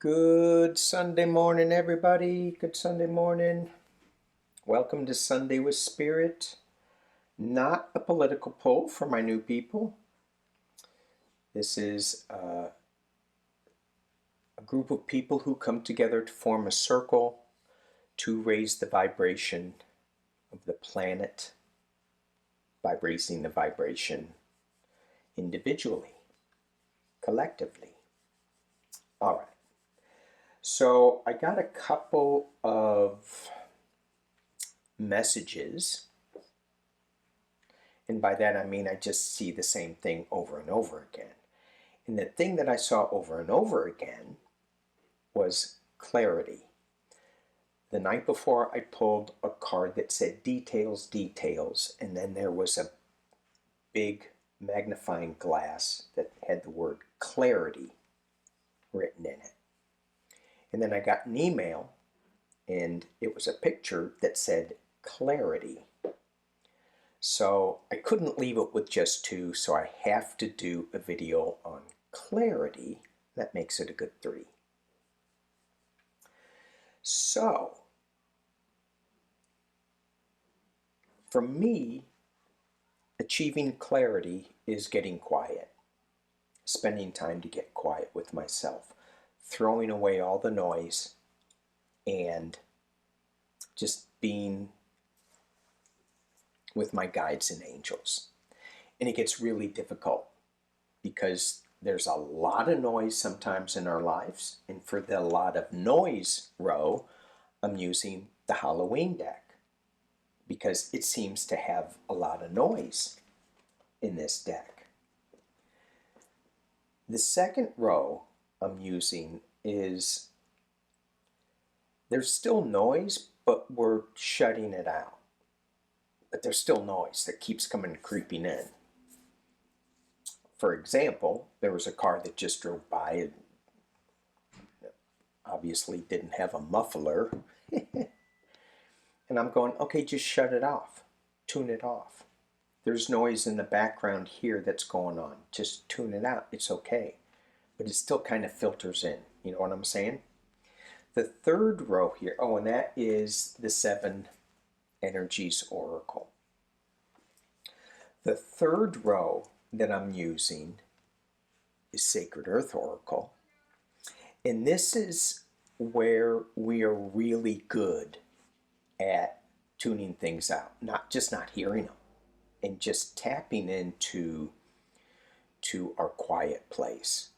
Good Sunday morning, everybody. Good Sunday morning. Welcome to Sunday with Spirit. Not a political poll for my new people. This is a group of people who come together to form a circle to raise the vibration of the planet by raising the vibration individually, collectively. All right. So I got a couple of messages, and by that I mean I just see the same thing over and over again. And the thing that I saw over and over again was clarity. The night before I pulled a card that said details, details, and then there was a big magnifying glass that had the word clarity written in it. And then I got an email and it was a picture that said clarity. So I couldn't leave it with just two, so I have to do a video on clarity. That makes it a good 3. So, for me, achieving clarity is getting quiet, spending time to get quiet with myself, throwing away all the noise, and just being with my guides and angels. And it gets really difficult because there's a lot of noise sometimes in our lives, and for the lot of noise row, I'm using the Halloween deck because it seems to have a lot of noise in this deck. The second row I'm using is, there's still noise, but we're shutting it out. But there's still noise that keeps coming creeping in. For example, there was a car that just drove by and obviously didn't have a muffler. And I'm going, okay, just shut it off. Tune it off. There's noise in the background here that's going on. Just tune it out. It's okay. But it still kind of filters in. You know what I'm saying? The third row here, oh, and that is the 7 Energies Oracle. The third row that I'm using is Sacred Earth Oracle. And this is where we are really good at tuning things out, not hearing them, and just tapping into our quiet place.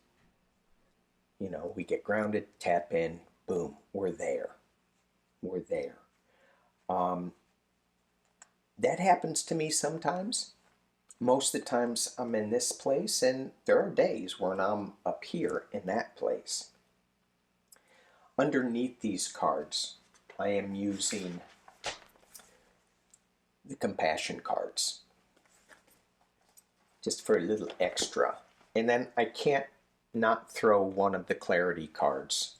You know, we get grounded, tap in, boom, we're there. We're there. That happens to me sometimes. Most of the times I'm in this place, and there are days when I'm up here in that place. Underneath these cards, I am using the compassion cards, just for a little extra. And then I can't not throw one of the clarity cards,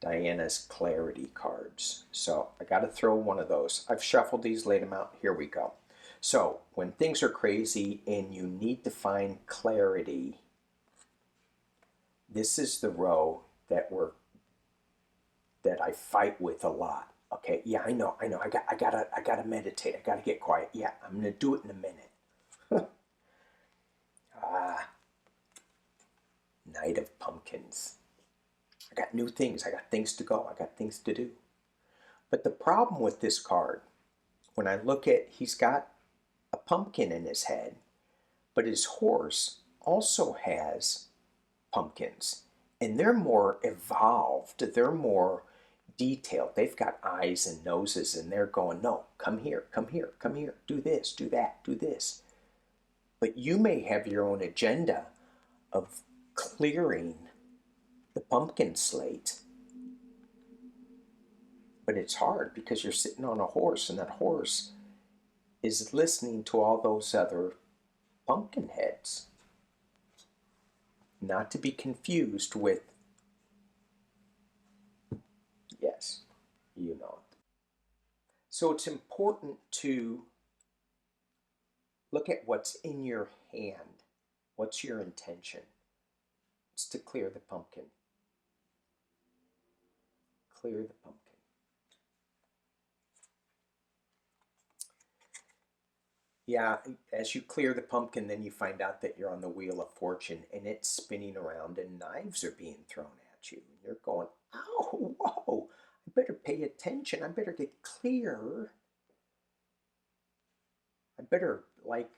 Diana's clarity cards. So I got to throw one of those. I've shuffled these, laid them out. Here we go. So when things are crazy and you need to find clarity, this is the row that I fight with a lot. Okay, yeah, I know. I gotta meditate. I gotta get quiet. Yeah, I'm gonna do it in a minute. Night of Pumpkins. I got new things. I got things to go. I got things to do. But the problem with this card, when I look at, he's got a pumpkin in his head, but his horse also has pumpkins. And they're more evolved. They're more detailed. They've got eyes and noses, and they're going, no, come here, come here, come here, do this, do that, do this. But you may have your own agenda of clearing the pumpkin slate. But it's hard because you're sitting on a horse, and that horse is listening to all those other pumpkin heads. Not to be confused with, yes, you know it. So it's important to look at what's in your hand. What's your intention? It's to clear the pumpkin. clear the pumpkin. Yeah, as you clear the pumpkin, then you find out that you're on the Wheel of Fortune and it's spinning around and knives are being thrown at you. And you're going, ow, whoa, I better pay attention. I better get clear. I better, like,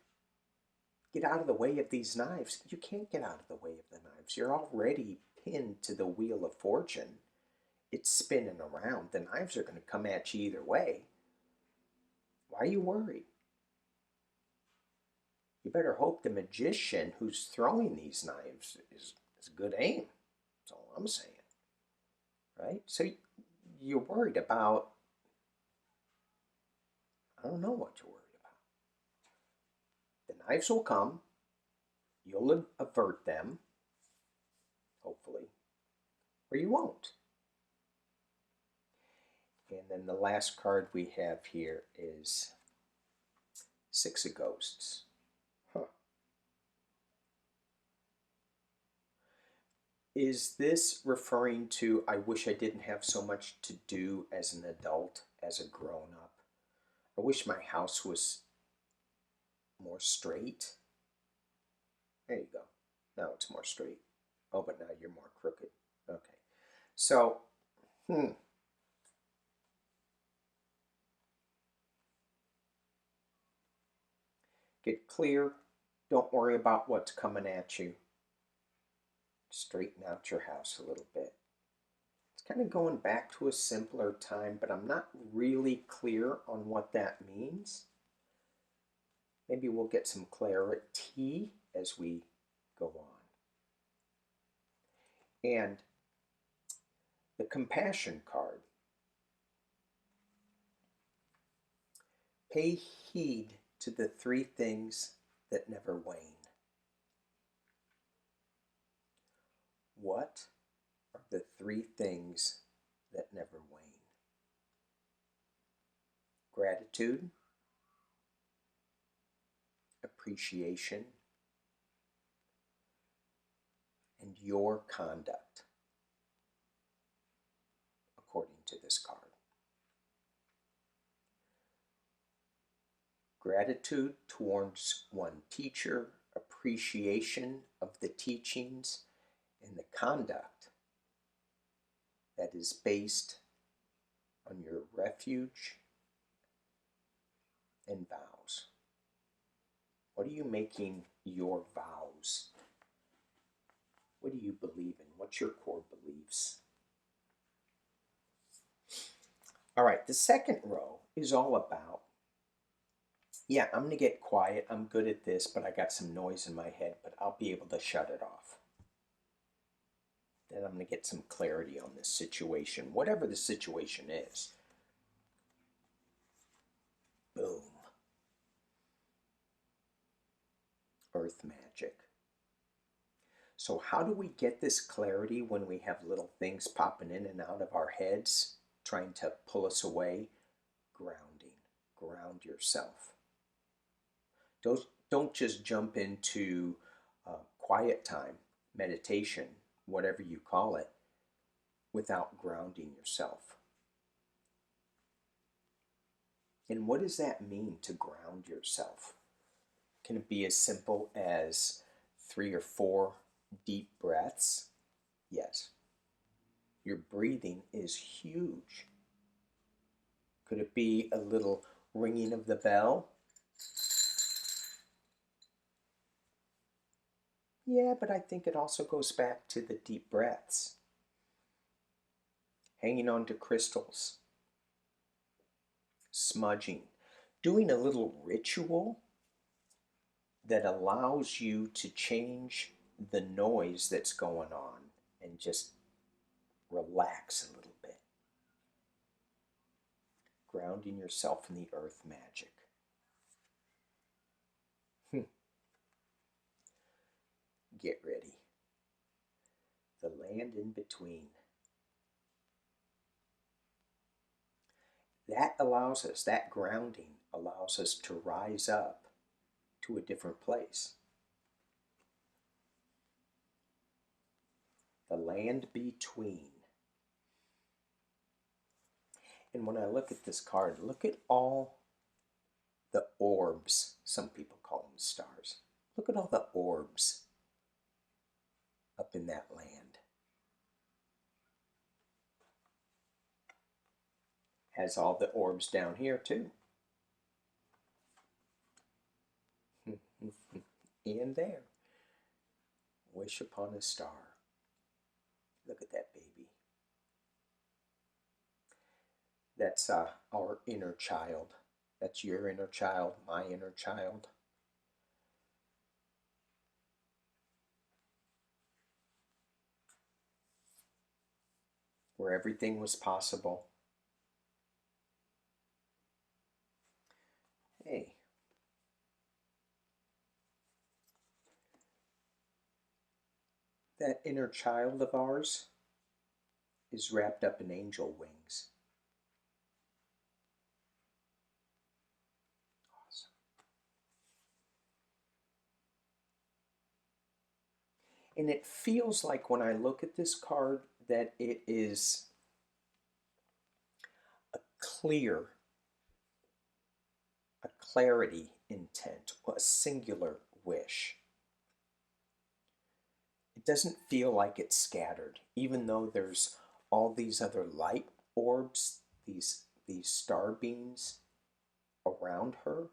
get out of the way of these knives. You can't get out of the way of the knives. You're already pinned to the Wheel of Fortune. It's spinning around. The knives are going to come at you either way. Why are you worried? You better hope the magician who's throwing these knives is good aim. That's all I'm saying. Right? So you're worried about, I don't know what you're worried about. The knives will come. You'll avert them, hopefully, or you won't. And then the last card we have here is Six of Ghosts. Huh. Is this referring to, I wish I didn't have so much to do as an adult, as a grown-up? I wish my house was more straight. There you go. Now it's more straight. Oh, but now you're more crooked. Okay. So, get clear. Don't worry about what's coming at you. Straighten out your house a little bit. It's kind of going back to a simpler time, but I'm not really clear on what that means. Maybe we'll get some clarity as we go on. And the compassion card. Pay heed to the three things that never wane. What are the three things that never wane? Gratitude, appreciation, and your conduct, according to this card. Gratitude towards one teacher, appreciation of the teachings, and the conduct that is based on your refuge and vows. What are you making your vows? What do you believe in? What's your core beliefs? All right, the second row is all about, yeah, I'm going to get quiet. I'm good at this, but I got some noise in my head, but I'll be able to shut it off. Then I'm going to get some clarity on this situation, whatever the situation is. Boom. Earth magic. So how do we get this clarity when we have little things popping in and out of our heads, trying to pull us away? Grounding. Ground yourself. Don't just jump into quiet time, meditation, whatever you call it, without grounding yourself. And what does that mean, to ground yourself? Can it be as simple as 3 or 4 deep breaths? Yes. Your breathing is huge. Could it be a little ringing of the bell? Yeah, but I think it also goes back to the deep breaths. Hanging on to crystals. Smudging. Doing a little ritual that allows you to change the noise that's going on and just relax a little bit. Grounding yourself in the earth magic. Get ready. The land in between. That allows us, that grounding allows us to rise up to a different place. The land between. And when I look at this card, look at all the orbs. Some people call them stars. Look at all the orbs up in that land. Has all the orbs down here too. And there. Wish upon a star. Look at that baby. That's our inner child. That's your inner child, my inner child. Where everything was possible. Hey. That inner child of ours is wrapped up in angel wings. Awesome. And it feels like when I look at this card that it is a clear, a clarity intent, a singular wish. It doesn't feel like it's scattered, even though there's all these other light orbs, these star beams around her.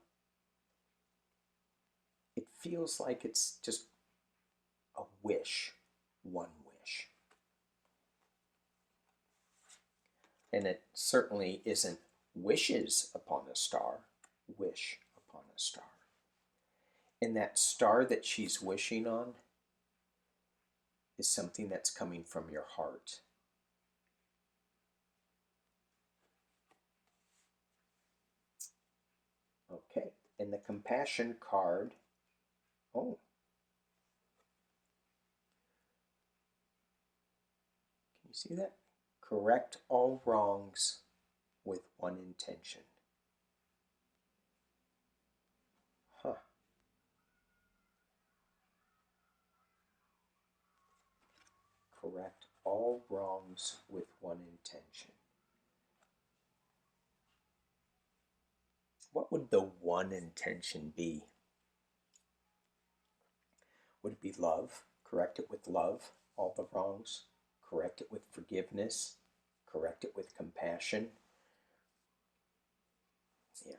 It feels like it's just a wish, one wish. And it certainly isn't wishes upon a star, wish upon a star. And that star that she's wishing on is something that's coming from your heart. Okay, and the compassion card, oh, can you see that? Correct all wrongs with one intention. Huh. Correct all wrongs with one intention. What would the one intention be? Would it be love? Correct it with love, all the wrongs. Correct it with forgiveness. Correct it with compassion. Yeah.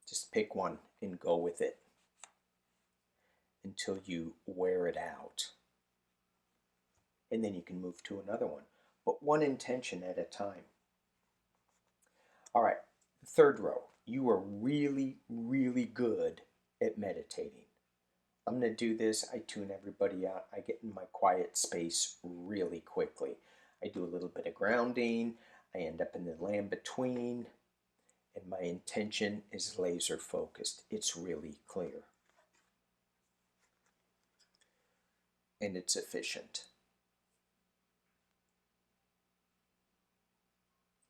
Just pick one and go with it until you wear it out. And then you can move to another one. But one intention at a time. All right, the third row. You are really, really good at meditating. I'm going to do this. I tune everybody out. I get in my quiet space really quickly. I do a little bit of grounding. I end up in the land between. And my intention is laser focused. It's really clear. And it's efficient.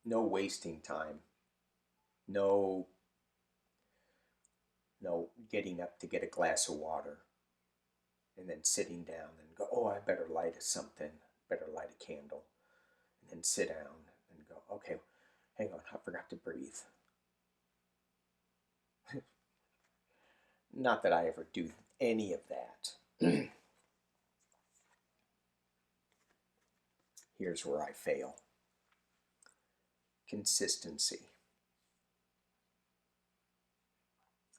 No wasting time. No getting up to get a glass of water and then sitting down and go, oh, I better light something, better light a candle, and then sit down and go, okay, hang on, I forgot to breathe. Not that I ever do any of that. Here's where I fail. Consistency.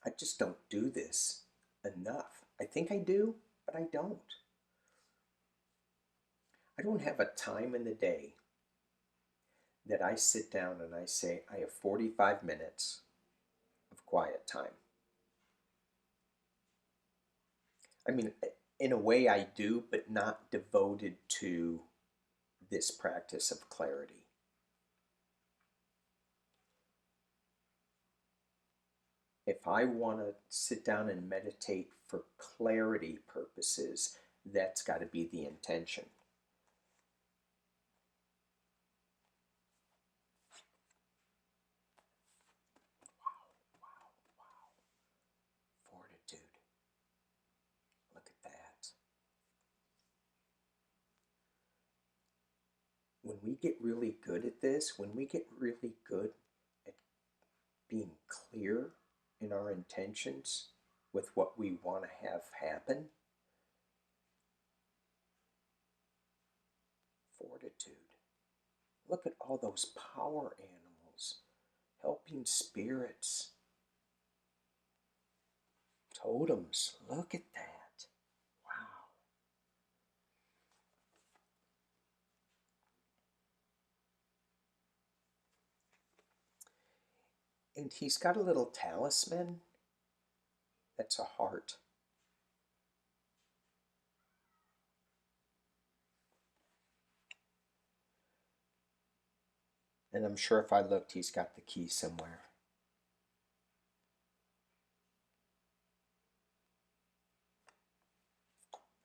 I just don't do this enough. I think I do, but I don't. I don't have a time in the day that I sit down and I say, I have 45 minutes of quiet time. I mean, in a way I do, but not devoted to this practice of clarity. If I want to sit down and meditate for clarity purposes, that's got to be the intention. Fortitude. Look at that. we get really good at this, when we get really good at being clear in our intentions with what we want to have happen, fortitude. Look at all those power animals, helping spirits, totems. Look at that. Wow. And he's got a little talisman that's a heart. And I'm sure if I looked, he's got the key somewhere.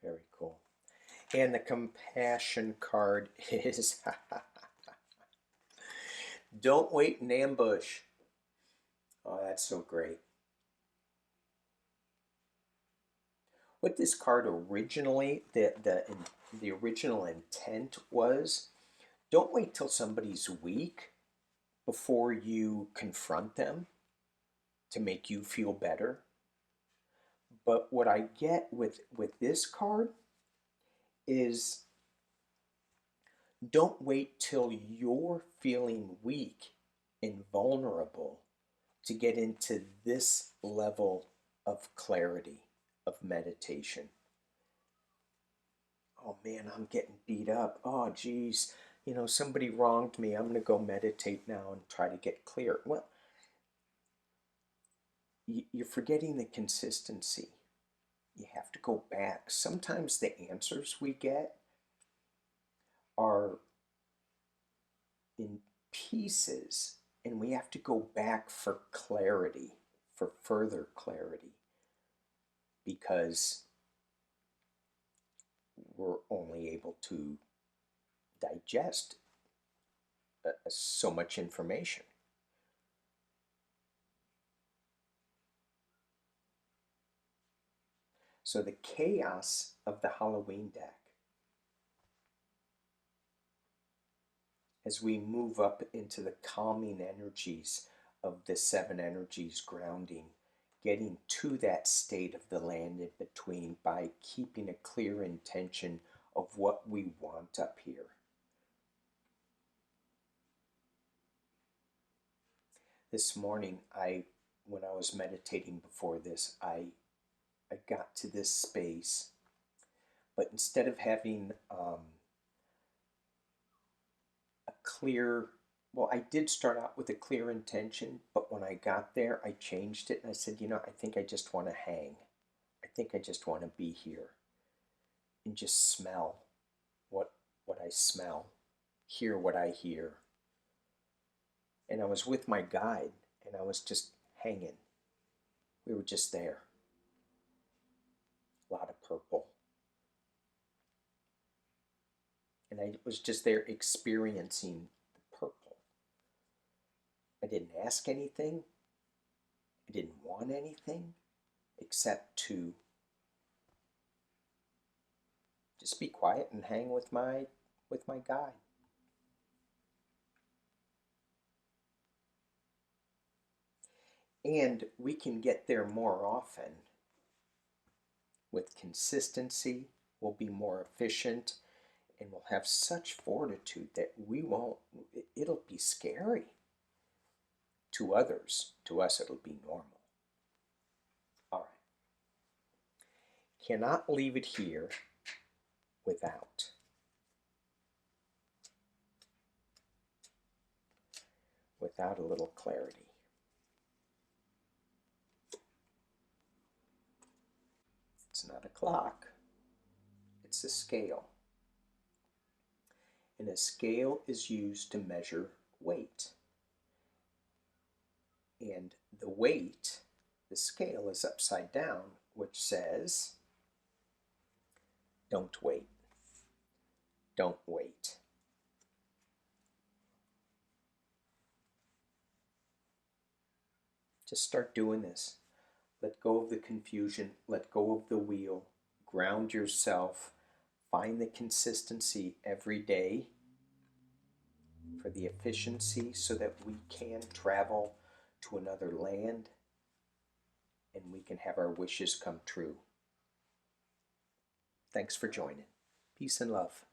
Very cool. And the compassion card is don't wait in ambush. Oh, that's so great. What this card originally, the original intent was, don't wait till somebody's weak before you confront them to make you feel better. But what I get with this card is don't wait till you're feeling weak and vulnerable to get into this level of clarity, of meditation. Oh man, I'm getting beat up. Oh geez, somebody wronged me. I'm going to go meditate now and try to get clear. Well, you're forgetting the consistency. You have to go back. Sometimes the answers we get are in pieces, and we have to go back for clarity, for further clarity, because we're only able to digest so much information. So the chaos of the Halloween deck, as we move up into the calming energies of the seven energies grounding, getting to that state of the land in between by keeping a clear intention of what we want up here. This morning, when I was meditating before this, I got to this space, but instead of having a clear, well, I did start out with a clear intention, but when I got there, I changed it and I said, I think I just want to hang. I think I just want to be here and just smell what I smell, hear what I hear. And I was with my guide and I was just hanging. We were just there. A lot of purple. And I was just there experiencing the purple. I didn't ask anything. I didn't want anything except to just be quiet and hang with my guide. And we can get there more often with consistency. We'll be more efficient and we'll have such fortitude that it'll be scary to others. To us, it'll be normal. All right. Cannot leave it here without a little clarity. It's not a clock, it's a scale. And a scale is used to measure weight. And the weight, the scale is upside down, which says, don't wait. Don't wait. Just start doing this. Let go of the confusion, let go of the wheel, ground yourself, find the consistency every day, for the efficiency so that we can travel to another land and we can have our wishes come true. Thanks for joining. Peace and love.